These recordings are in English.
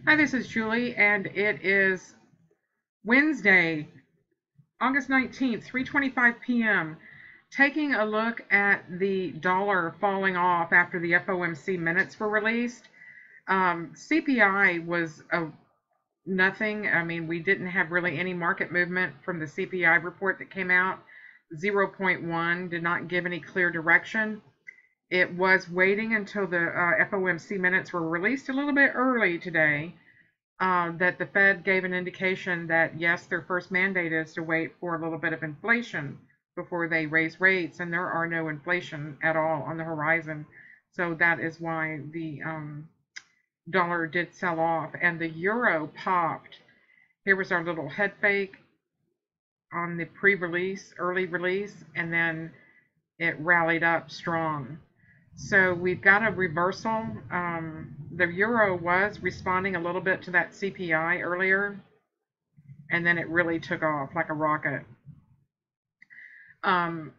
Hi, this is Julie, and it is Wednesday, August 19th, 3:25 p.m. Taking a look at the dollar falling off after the FOMC minutes were released. CPI was nothing. I mean, we didn't have really any market movement from the CPI report that came out. zero point 0.1 did not give any clear direction. It was waiting until the FOMC minutes were released a little bit early today, that the Fed gave an indication that yes, their first mandate is to wait for a little bit of inflation before they raise rates, and there are no inflation at all on the horizon. So that is why the dollar did sell off, and the euro popped. Here was our little head fake on the pre-release, early release, and then it rallied up strong. So we've got a reversal. The euro was responding a little bit to that CPI earlier, and then it really took off like a rocket. Um,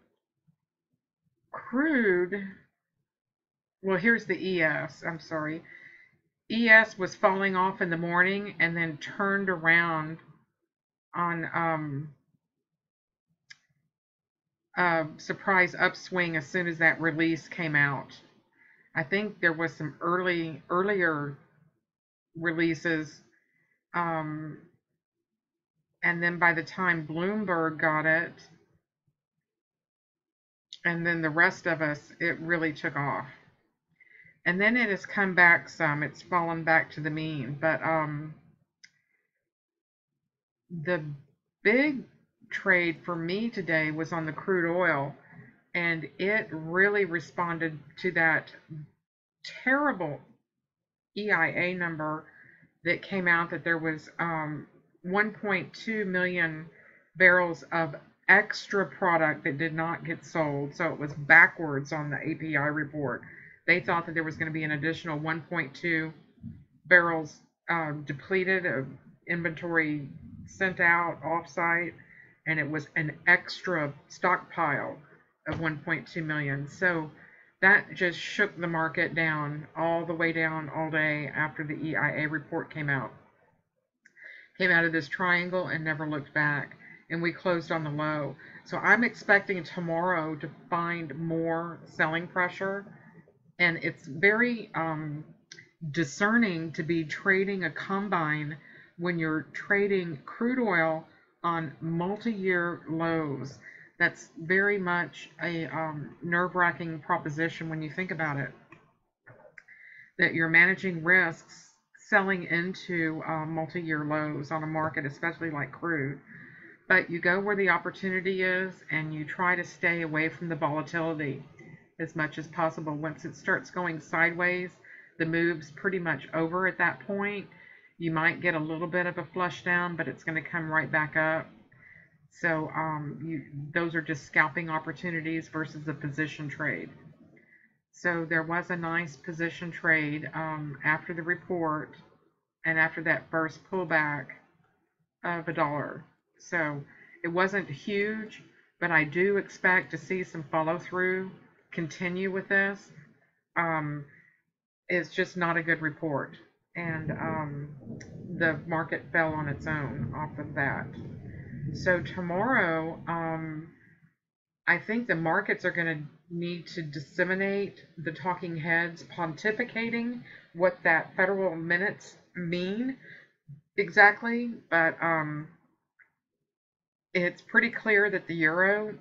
Crude, well, here's the ES. I'm sorry. ES was falling off in the morning and then turned around on a surprise upswing as soon as that release came out. I think there was some earlier releases, um, and then by the time Bloomberg got it, and then the rest of us, it really took off. And then it has come back some. It's fallen back to the mean, but the big trade for me today was on the crude oil, and it really responded to that terrible EIA number that came out that there was 1.2 million barrels of extra product that did not get sold. So it was backwards on the API report. They thought that there was going to be an additional 1.2 barrels depleted of inventory sent out offsite, and it was an extra stockpile of 1.2 million. So that just shook the market down, all the way down all day after the EIA report came out. Came out of this triangle and never looked back, and we closed on the low. So I'm expecting tomorrow to find more selling pressure, and it's very discerning to be trading a combine when you're trading crude oil on multi-year lows. That's very much a nerve-wracking proposition when you think about it, that you're managing risks selling into multi-year lows on a market, especially like crude. But you go where the opportunity is, and you try to stay away from the volatility as much as possible. Once it starts going sideways, the move's pretty much over at that point. You might get a little bit of a flush down, but it's going to come right back up. So those are just scalping opportunities versus a position trade. So there was a nice position trade after the report and after that first pullback of a dollar. So it wasn't huge, but I do expect to see some follow through, continue with this. It's just not a good report, and the market fell on its own off of that. So tomorrow, I think the markets are going to need to disseminate the talking heads pontificating what that federal minutes mean exactly, but it's pretty clear that the euro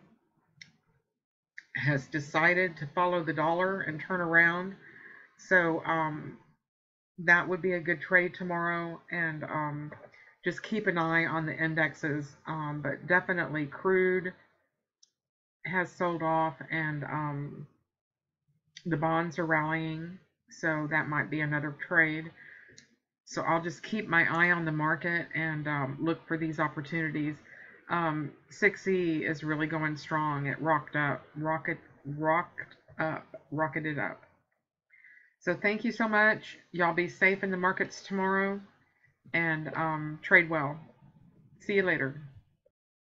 has decided to follow the dollar and turn around. So that would be a good trade tomorrow, and just keep an eye on the indexes. But definitely crude has sold off, and the bonds are rallying, so that might be another trade. So I'll just keep my eye on the market and look for these opportunities. 6E is really going strong. It rocketed up. So thank you so much. Y'all be safe in the markets tomorrow, and trade well. See you later.